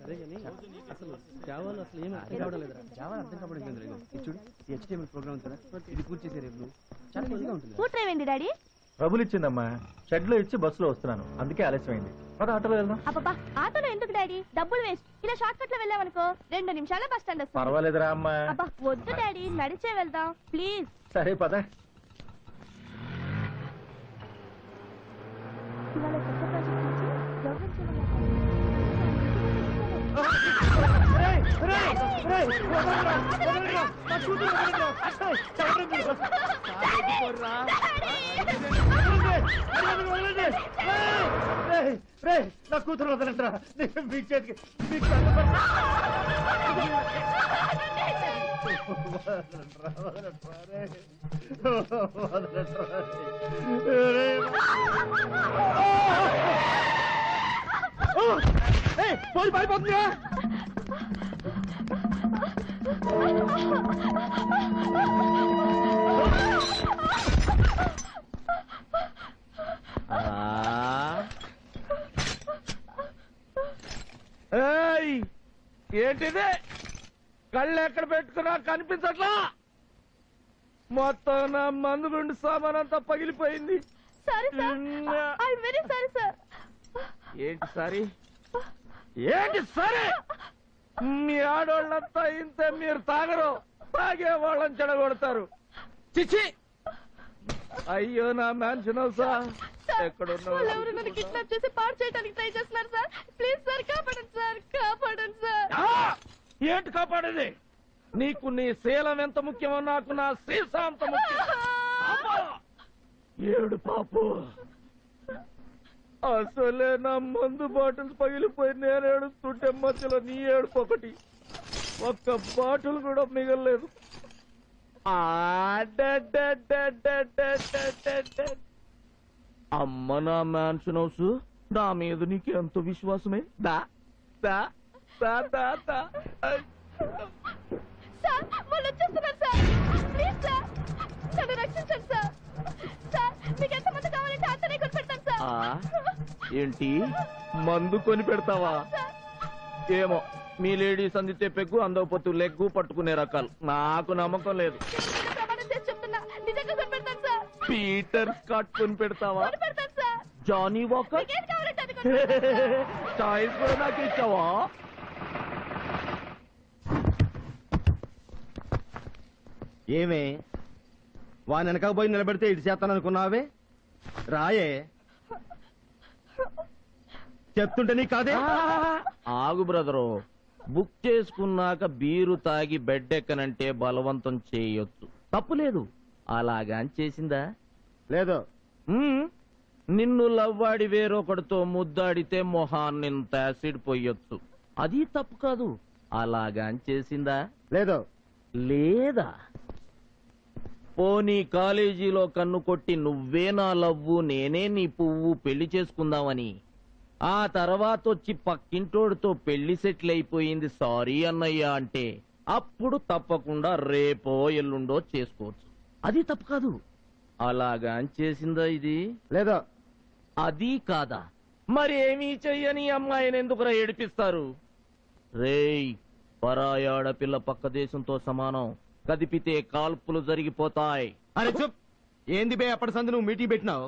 సరే కానీ అసలు జావాలో అసలు ఏమి అర్థం కావడం లేదురా. జావా అర్థం కావడం లేదు. చూడు HTML ప్రోగ్రామ్ కదా, ఇది పూర్తి చేసే రేపు చాలా ఈజీగా ఉంటుంది. డాడీ ప్రభులు ఇచ్చిందమ్మా, షెడ్ లో ఇచ్చి బస్సులో వస్తున్నాను, అందుకే ఆలస్యమైంది. ఒక ఆటోలో వెళ్దాం. అబ్బా ఆటోలో ఎందుకు డాడీ, డబ్బులు వేస్ట్. ఇలా షార్ట్ కట్ లో వెళ్ళామనుకో 2 నిమిషాల్లో బస్ స్టాండ్ వస్తుంది. పర్వాలేదురా అమ్మా. అబ్బా వద్దు డాడీ, నడిచే వెళ్దాం ప్లీజ్. సరే పద. నా కూతురు వదలంటరా, మీ చేతికి పోయి పడిపోతుందిగా. ఏంటిది, కళ్ళు ఎక్కడ పెట్టుకున్నా కనిపించట్లా. మొత్తం నా మందుగుండు సామాన్ అంతా పగిలిపోయింది. ఏంటి సారీ, ఏంటి సరే, మీ ఆడోళ్ళంతా ఇంతే, మీరు తాగరు, తాగే వాళ్ళని చెడగొడతారు. చిచ్చి, అయ్యో నా మ్యాన్షన్ హౌసా ఎక్కడున్నా ఏంటి కాపాడేది? నీకు నీ శీలం ఎంత ముఖ్యమో నాకు నా సీసా అంత ముఖ్యం. ఏడు పాపు, అసలే నా మందు బాటిల్స్ పగిలిపోయి నేను ఏడుస్తుంటే మధ్యలో నీ ఏడుపు ఒకటి. ఒక్క బాటిల్ కూడా మిగలలేదు. అమ్మ నా మ్యాన్షన్ హౌస్, నా మీద నీకు ఎంతో విశ్వాసమే. దా దా దా దా దా. ఏంటి మందు కొని పెడతావా? ఏమో, మీ లేడీస్ అందితే పెగ్గు, అందకపోతు లెగ్గు పట్టుకునే రకాలు. నాకు నమ్మకం లేదు. పీటర్ స్కాట్ కొని పెడతావా? జానీ వాకర్ చాయిస్ కూడా నాకు ఇచ్చావా? ఏమే వాని వెనక పోయి నిలబెడితే ఇటు చేస్తాననుకున్నావే? రాయే, చెప్తుంటే నీ కాదే. ఆగు బ్రదరు, బుక్ చేసుకున్నాక బీరు తాగి బెడ్ ఎక్కనంటే బలవంతం చేయొచ్చు, తప్పులేదు. అలాగా చేసిందా? లేదు. నిన్ను లవ్వాడి వేరొకడితో ముద్దాడితే మొహాన్నింత యాసిడ్ పొయ్యొచ్చు, అది తప్పు కాదు. అలాగా చేసిందా? లేదు. లేదా? పోనీ కాలేజీలో కన్ను కొట్టి నువ్వే నా లవ్వు, నేనే నీ పువ్వు, పెళ్లి చేసుకుందామని, ఆ తర్వాత వచ్చి పక్కింటోడితో పెళ్లి సెటిల్ అయిపోయింది సారీ అన్నయ్య అంటే, అప్పుడు తప్పకుండా రేపో ఎల్లుండో చేసుకోవచ్చు, అది తప్పు కాదు. అలాగా చేసిందా ఇది? లేదా. అది కాదా? మరేమీ చెయ్యని అమ్మాయిని ఎందుకురా ఏడిపిస్తారు? రేయ్, పరాయి ఆడపిల్ల పక్క దేశంతో సమానం, కదిపితే కాల్పులు జరిగిపోతాయి. అరే చూప్, ఏంది బే అప్పటి సంది నువ్వు మీటింగ్ పెట్టినావు?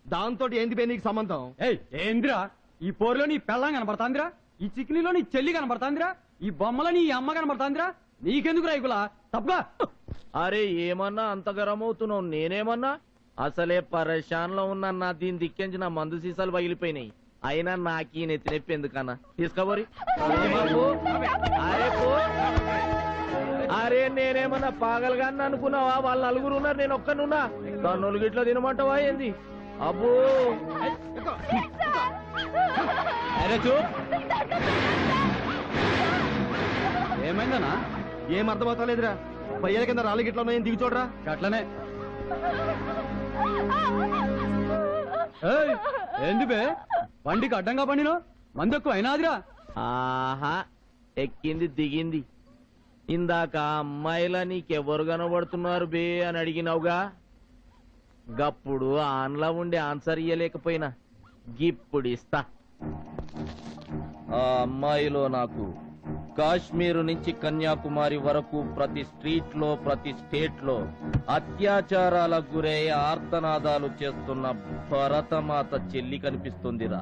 దాంతో ఏంది బే నీకు సంబంధం? ఏందిరా, ఈ పోరులో నీ పెళ్ళం కనబడతాందిరా, ఈ చిక్నీలో నీ చెల్లి కనబడతాందిరా, ఈ బొమ్మలో నీ అమ్మ కనబడతాందిరా. నీకెందుకు రైకులా తప్పగా? అరే ఏమన్నా అంత గరమవుతున్నావు? నేనేమన్నా? అసలే పరేషాన్లో ఉన్నా, దీని దిక్కించి నా మందు సీసాలు పగిలిపోయినాయి. అయినా నాకీ నెత్తి నొప్పి ఎందుకన్నా? తీసుకోబోరి. అరే నేనేమన్నా పాగలగాన్ని అనుకున్నావా? వాళ్ళు నలుగురు ఉన్నారు, నేను ఒక్కనున్నా. దాన్ని గిట్లా తినమంటావా ఏంది? అబ్బో ఏమైందనా? ఏం అర్థమవుతలేదురా. పయ్యల కింద రాళ్ళు గిట్లా ఉన్నాయని దిగి చూడరా. అట్లనే. ఏంది బే, బండికి అడ్డంగా పండినో? మందెక్కు అయినాదిరా. ఆహా, ఎక్కింది దిగింది. ఇందాక అమ్మాయిల నీకెవరు కనబడుతున్నారు బే అని అడిగినావుగా, గప్పుడు ఆన్లా ఉండి ఆన్సర్ ఇయ్యలేకపోయినా గిప్పుడు ఇస్తా. ఆ అమ్మాయిలో నాకు కాశ్మీరు నుంచి కన్యాకుమారి వరకు ప్రతి స్ట్రీట్ లో ప్రతి స్టేట్ లో అత్యాచారాలకు గురయ్యే ఆర్తనాదాలు చేస్తున్న భరతమాత చెల్లి కనిపిస్తుందిరా.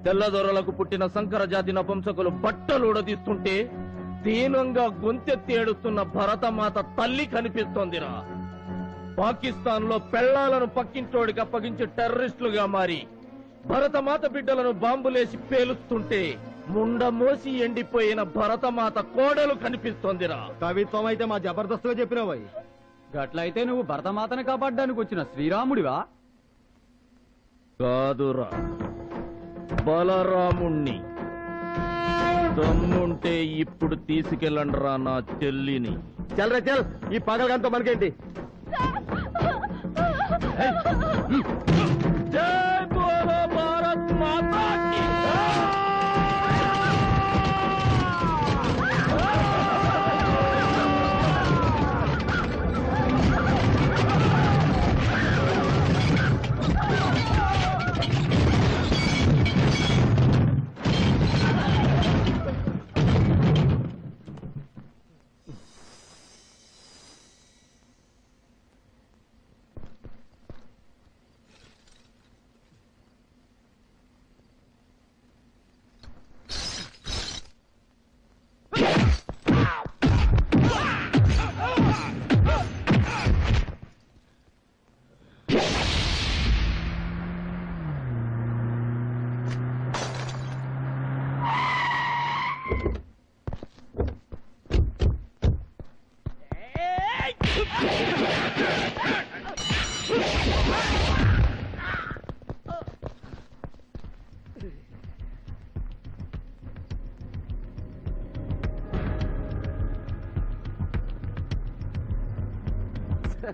తెల్లదొరలకు పుట్టిన సంకర జాతి నపుంసకులు బట్టలు ఉడదీస్తుంటే దీనంగా గొంతెత్తి ఏడుస్తున్న భరతమాత తల్లి కనిపిస్తోందిరా. పాకిస్తాన్ లో పెళ్లాలను పక్కింటోడికి అప్పగించి టెర్రరిస్టులుగా మారి భరతమాత బిడ్డలను బాంబులేసి పేలుస్తుంటే ముండ మోసి ఎండిపోయిన భరతమాత కోడలు కనిపిస్తోందిరా. కవిత్వం అయితే మా జబర్దస్త్గా చెప్పినావు. గట్లయితే నువ్వు భరతమాతను కాపాడడానికి వచ్చిన శ్రీరాముడివా? కాదురా, బలరాముణ్ణి. దమ్ముంటే ఇప్పుడు తీసుకెళ్ళండిరా నా చెల్లిని. చల్రా చల్, ఈ పగలగంతా మనకేంటి? జై బోలో భారత్ మాతా కీ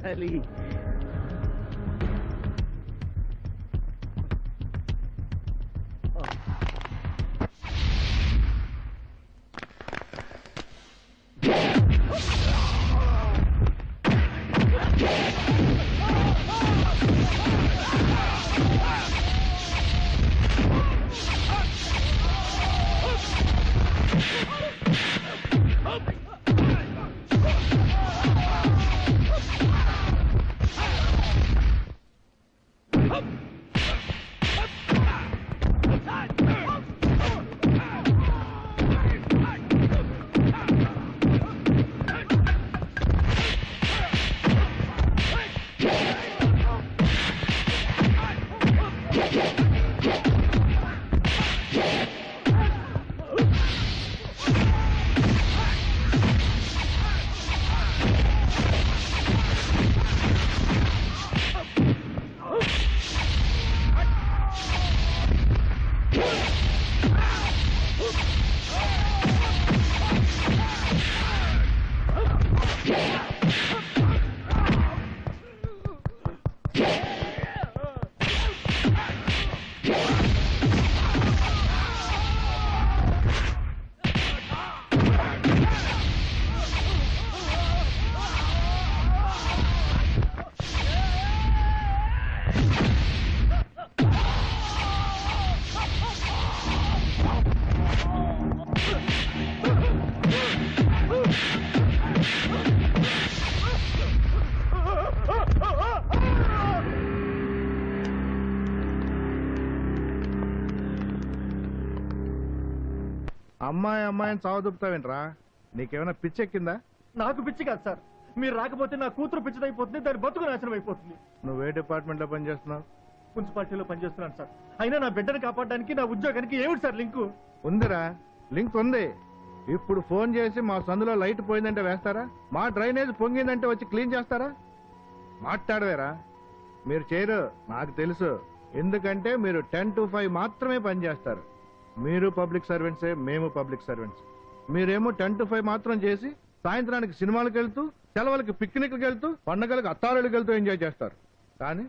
Ali. అమ్మాయిని చావదుపుతావేంట్రా? నీకేమైనా పిచ్చెక్కిందా? నాకు పిచ్చి కాదు సార్, మీరు రాకపోతే నా కూతురు పిచ్చిదైపోతుంది, దాని బతుకు నాశనం అయిపోతుంది. నువ్వే డిపార్ట్మెంట్ లో పనిచేస్తున్నావు? మున్సిపాలిటీలో పనిచేస్తున్నాను సార్. అయినా నా బిడ్డను కాపాడడానికి నా ఉద్యోగానికి ఏమిటి సార్ లింకు? ఉందిరా, లింక్ ఉంది. ఇప్పుడు ఫోన్ చేసి మా సందులో లైట్ పోయిందంటే వేస్తారా? మా డ్రైనేజ్ పొంగిందంటే వచ్చి క్లీన్ చేస్తారా? మాట్లాడవేరా? మీరు చేయరు, నాకు తెలుసు. ఎందుకంటే మీరు 10 to 5 మాత్రమే పనిచేస్తారు. మీరు పబ్లిక్ సర్వెంట్సే, మేము పబ్లిక్ సర్వెంట్స్. మీరేమో 10 to 5 మాత్రం చేసి సాయంత్రానికి సినిమాలకు వెళ్తూ, సెలవులకి పిక్నిక్కి వెళ్తూ, పండగలకు అత్తారులకు వెళ్తూ ఎంజాయ్ చేస్తారు. కానీ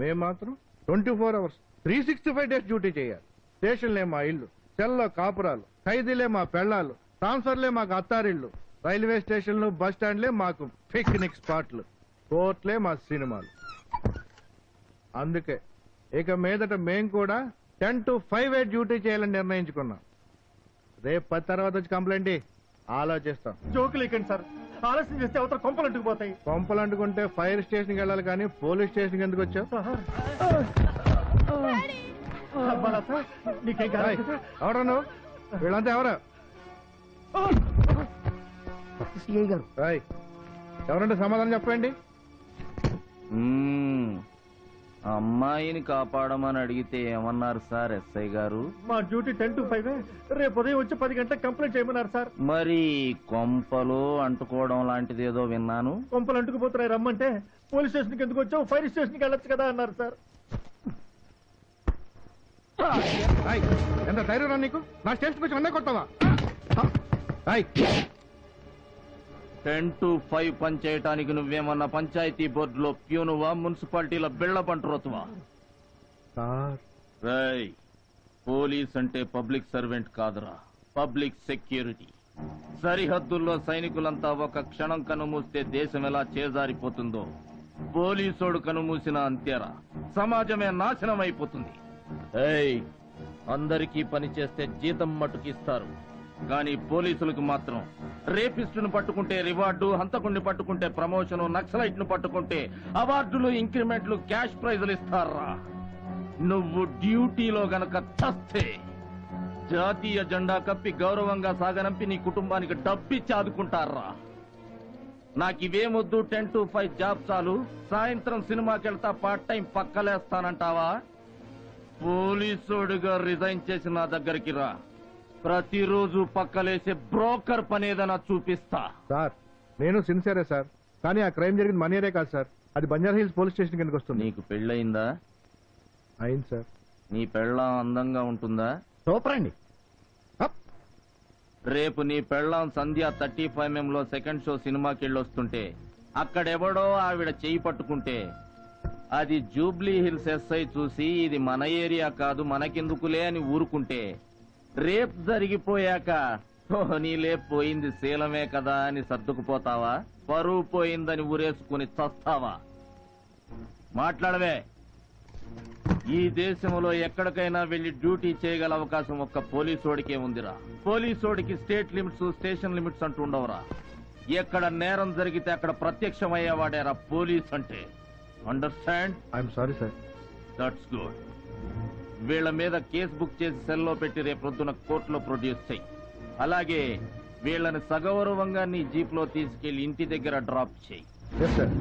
మేము మాత్రం 24 hours 365 days డ్యూటీ చేయాలి. స్టేషన్లే మా ఇల్లు, సెల్లో కాపురాలు, ఖైదీలే మా పెళ్లాలు, ట్రాన్స్ఫర్లే మాకు అత్తారిళ్ళు, రైల్వే స్టేషన్లు, బస్ స్టాండ్లే మాకు పిక్నిక్ స్పాట్లు, కోర్ట్లే మా సినిమాలు. అందుకే ఇక మీదట మేం కూడా 10 to 5 డ్యూటీ చేయాలని నిర్ణయించుకున్నాం. రేపు 10 తర్వాత వచ్చి కంప్లైంట్ ఆలోచిస్తాం. జోకులు ఇకండి సార్, ఆలస్యం చేస్తే అవతల కొంపలు అంటుకుపోతాయి. కొంపలు అంటుకుంటే ఫైర్ స్టేషన్కి వెళ్ళాలి కానీ పోలీస్ స్టేషన్కి ఎందుకు వచ్చావు? అబ్బా సార్, నీకేం కాదు కదా? ఎవరా నువ్వు? వీళ్ళంతా ఎవరు? సిఐ గారు. రాయ్, ఎవరంటే సమాధానం చెప్పండి. అమ్మాయిని కాపాడమని అడిగితే ఏమన్నారు సార్ ఎస్ఐ గారు? మా డ్యూటీ 10 to 5. రేపు ఉదయం వచ్చి 10 గంటలకు కంప్లైంట్ చేయమన్నారు సార్. మరి కొంపలు అంటుకోవడం లాంటిది ఏదో విన్నాను. కొంపలు అంటుకుపోతున్నాయి రమ్మంటే పోలీస్ స్టేషన్కి ఎందుకు వచ్చావు, ఫైర్ స్టేషన్కి వెళ్ళొచ్చు కదా అన్నారు సార్. రాయ్, ఎంత ధైర్యం రా నీకు? నా స్టేషన్కి వచ్చి అన్నీ కొట్టావా? రాయ్, 10 to 5 పని చేయటానికి నువ్వేమన్నా పంచాయతీ బోర్డులో ప్యూనువా, మున్సిపాలిటీలో బిళ్ళ పంటరోతువా? సార్ రేయ్, పోలీస్ అంటే పబ్లిక్ సర్వెంట్ కాదురా, పబ్లిక్ సెక్యూరిటీ. సరిహద్దుల్లో సైనికులంతా ఒక క్షణం కనుమూస్తే దేశం ఎలా చేజారిపోతుందో పోలీసోడు కనుమూసిన అంతేరా, సమాజమే నాశనం అయిపోతుంది. ఏయ్, అందరికీ పని చేస్తే జీతం మట్టుకిస్తారు, కానీ పోలీసులకు మాత్రం రేపిస్టును పట్టుకుంటే రివార్డు, హంతకుణ్ణి పట్టుకుంటే ప్రమోషను, నక్సలైట్ ను పట్టుకుంటే అవార్డులు, ఇంక్రిమెంట్లు, క్యాష్ ప్రైజులు ఇస్తారా. నువ్వు డ్యూటీలో గనక చస్తే జాతీయ జెండా కప్పి గౌరవంగా సాగనంపి నీ కుటుంబానికి డబ్బిచ్చి ఆదుకుంటారా. నాకివేమొద్దు, 10 to 5 జాబ్ చాలు. సాయంత్రం సినిమాకెళ్తా, పార్ట్ టైం పక్కలేస్తానంటావా? పోలీసుడిగా రిజైన్ చేసి నా దగ్గరికి రా, ప్రతిరోజు పక్కలేసే బ్రోకర్ పనేదన్నా చూపిస్తా. సార్, నేను సిన్సియరే సార్, కానీ ఆ క్రైమ్ జరిగింది మన ఏరియా కాదు సార్, అది బంజారా హిల్స్ పోలీస్ స్టేషన్ కిందకి వస్తుంది. నీకు పెళ్ళయిందా? అయింది సార్. నీ పెళ్ళాం అందంగా ఉంటుందా? సూపర్ అండి. రేపు నీ పెళ్ళాం సంధ్య 35mm లో సెకండ్ షో సినిమాకి వెళ్ళొస్తుంటే అక్కడెవడో ఆవిడ చెయ్యి పట్టుకుంటే అది జూబ్లీ హిల్స్ ఎస్ఐ చూసి ఇది మన ఏరియా కాదు, మనకెందుకులే అని ఊరుకుంటే, రేపు జరిగిపోయాక నీలే పోయింది శీలమే కదా అని సర్దుకుపోతావా? పరువు పోయిందని ఊరేసుకుని చస్తావా? మాట్లాడవే. ఈ దేశంలో ఎక్కడికైనా వెళ్లి డ్యూటీ చేయగల అవకాశం ఒక్క పోలీసోడికే ఉందిరా. పోలీసోడికి స్టేట్ లిమిట్స్, స్టేషన్ లిమిట్స్ అంటూ ఉండవురా. ఎక్కడ నేరం జరిగితే అక్కడ ప్రత్యక్షమయ్యేవాడేరా పోలీస్ అంటే. Understand? I'm sorry sir. That's good. వీళ్ల మీద కేసు బుక్ చేసి సెల్లో పెట్టి రేపు పొద్దున కోర్టులో ప్రొడ్యూస్ చెయ్యి. అలాగే వీళ్ళని సగౌరవంగా నీ జీప్ లో తీసుకెళ్లి ఇంటి దగ్గర డ్రాప్ చేయి. Yes sir.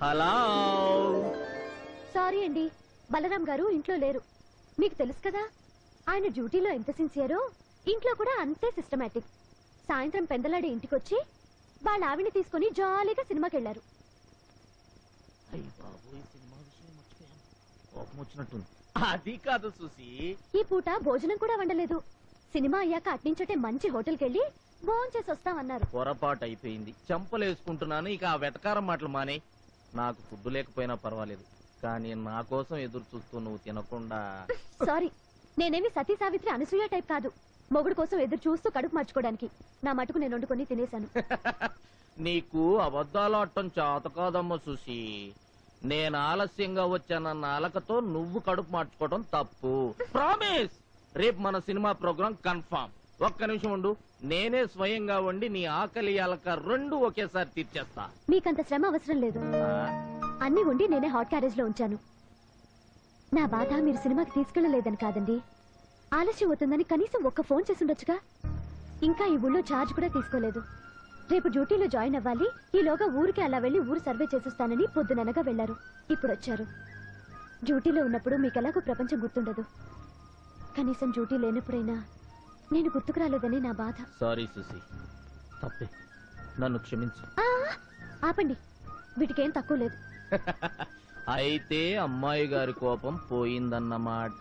హలో. సారీ అండి, బలరాం గారు ఇంట్లో లేరు. మీకు తెలుసు కదా, ఆయన డ్యూటీలో ఎంత సిన్సియరో ఇంట్లో కూడా అంతే సిస్టమేటిక్. సాయంత్రం పెందలాడి ఇంటికొచ్చి వాళ్ళ ఆవిని తీసుకుని జాలీగా సినిమాకి వెళ్లారు. అది కాదు సుసి, ఈ పూట భోజనం కూడా వండలేదు. సినిమా అయ్యాక అట్నుంచటే మంచి హోటల్కి వెళ్ళి భోంచేసి వస్తామన్నారు. పొరపాటు అయిపోయింది. చెంపలేసుకుంటున్నాను. ఇక ఆ వెటకారం మాటలు మానే. నాకు ఫుడ్ లేకపోయినా పర్వాలేదు, కానీ నా కోసం ఎదురు చూస్తూ నువ్వు తినకుండా. సారీ, నేనేమి సతీ సావిత్రి అనసూయ టైప్ కాదు, మొగుడు కోసం ఎదురు చూస్తూ కడుపు మార్చుకోవడానికి. నా మటుకు నేను వండుకొని తినేశాను. నీకు అబద్ధాలు ఆడటం చేత కాదమ్మ సుసి. నేను ఆలస్యంగా వచ్చానన్న అలకతో నువ్వు కడుపు మార్చుకోవడం తప్పు. ప్రామిస్, రేపు మన సినిమా ప్రోగ్రాం కన్ఫర్మ్. ఒక్క నిమిషం ఉండు, నేనే స్వయంగా వండి నీ ఆకలి అలక రెండు ఒకేసారి తీర్చేస్తా. మీకంత శ్రమ అవసరం లేదు, అన్ని వండి నేనే హాట్ క్యారేజ్ లో ఉంచాను. నా బాధ మీరు సినిమాకి తీసుకెళ్లలేదని కాదండి, ఆలస్యం అవుతుందని కనీసం ఒక్క ఫోన్ చేసి ఉండొచ్చుగా. ఇంకా ఈ ఊళ్ళో ఛార్జ్ కూడా తీసుకోలేదు. రేపు డ్యూటీలో జాయిన్ అవ్వాలి. ఈలోగా ఊరికి అలా వెళ్లి ఊరు సర్వే చేసిస్తానని పొద్దుననగా వెళ్లారు. ఇప్పుడు వచ్చారు. డ్యూటీలో ఉన్నప్పుడు మీకెలాగో ప్రపంచం గుర్తుండదు, కనీసం డ్యూటీ లేనప్పుడైనా నేను గుర్తుకు రాలేదని నా బాధ. సారీ సుసి, తప్పే, నన్ను క్షమించు. ఆపండి, వీటికేం తక్కువ లేదు. అయితే అమ్మాయి గారి కోపం పోయిందన్నమాట.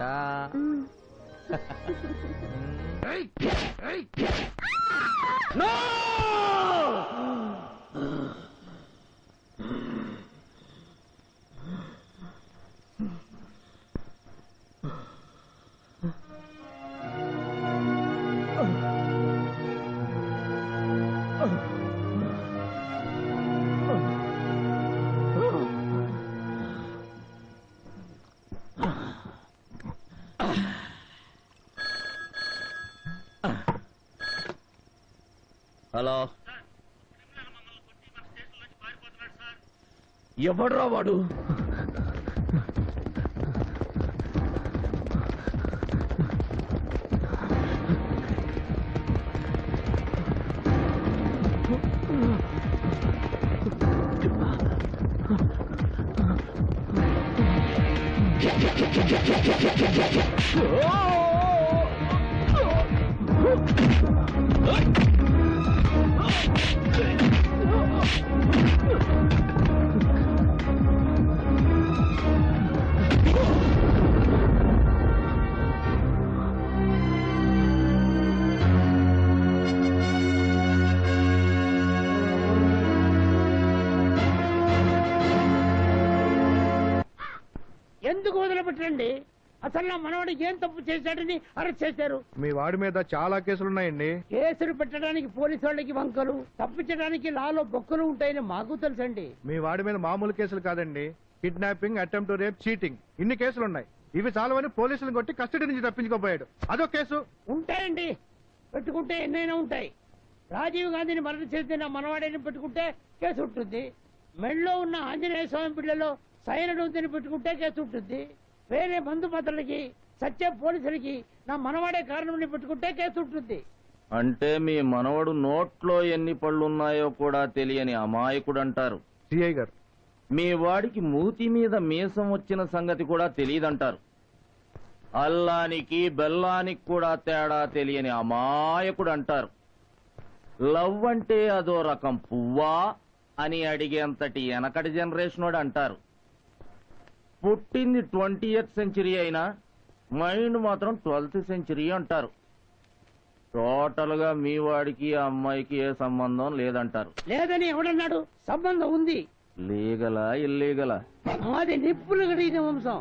హలో, ఎవడ్రా వాడు? ఎందుకు వదిలిపెట్టండి? అసలు నా మనవాడికి ఏం తప్పు చేశాడని అరెస్ట్ చేశారు. మీ వాడి మీద చాలా కేసులున్నాయండి. కేసులు పెట్టడానికి పోలీసు వాళ్ళకి వంకలు, తప్పించడానికి లాలో బొక్కలు ఉంటాయని మాకు తెలుసండి. మీ వాడి మీద మామూలు కేసులు కాదండి, kidnapping, attempt to rape, cheating, ఇన్ని కేసులున్నాయి. ఇవి చాలవని పోలీసులను కొట్టి కస్టడీ నుంచి తప్పించుకోపోయాడు. అదో కేసు. ఉంటాయండి, పెట్టుకుంటే ఎన్నైనా ఉంటాయి. రాజీవ్ గాంధీని మరణం చేస్తే నా మనవాడిని పెట్టుకుంటే కేసు ఉంటుంది. మెడలో ఉన్న ఆంజనేయ స్వామి పిల్లలో సైనడు ఉందని పెట్టుకుంటే కేసు ఉంటుంది. వేరే మందు మాత్రలకి సత్య పోలీసులకి నా మనవాడే కారణం పెట్టుకుంటే కేసు ఉంటుంది. అంటే మీ మనవడు నోట్లో ఎన్ని పళ్ళున్నాయో కూడా తెలియని అమాయకుడు అంటారు. సిఐ గారు, మీ వాడికి మూతి మీద మీసం వచ్చిన సంగతి కూడా తెలియదంటారు. అల్లానికి బెల్లానికి కూడా తేడా తెలియని అమాయకుడు అంటారు. లవ్ అంటే అదో రకం పువ్వా అని అడిగేంతటి వెనకటి జనరేషన్ అంటారు. పుట్టింది 20th సెంచరీ అయినా మైండ్ మాత్రం 12th సెంచరీ అంటారు. టోటల్ గా మీ వాడికి ఆ అమ్మాయికి ఏ సంబంధం లేదంటారు. లేదని ఎవడన్నాడు? సంబంధం ఉంది. లీగలా ఇల్లీగలా? అది నిప్పులు గడిగిన వంశం.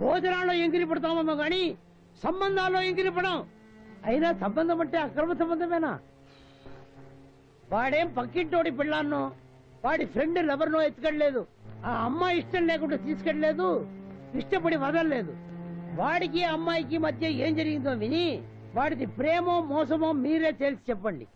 భోజనాల్లో ఎంగిలి పడతామేమో గాని సంబంధాల్లో ఎంగిలి పడం. అయినా సంబంధం అంటే అక్రమ సంబంధమేనా? వాడేం పక్కింటోడి పిల్లాన్నో వాడి ఫ్రెండ్ లవర్నో ఎత్తుకెళ్ళలేదు. ఆ అమ్మాయి ఇష్టం లేకుండా తీసుకెళ్ళలేదు, ఇష్టపడి వదలలేదు. వాడికి అమ్మాయికి మధ్య ఏం జరిగిందో విని వాడిది ప్రేమో మోసమో మీరే తెలిసి చెప్పండి.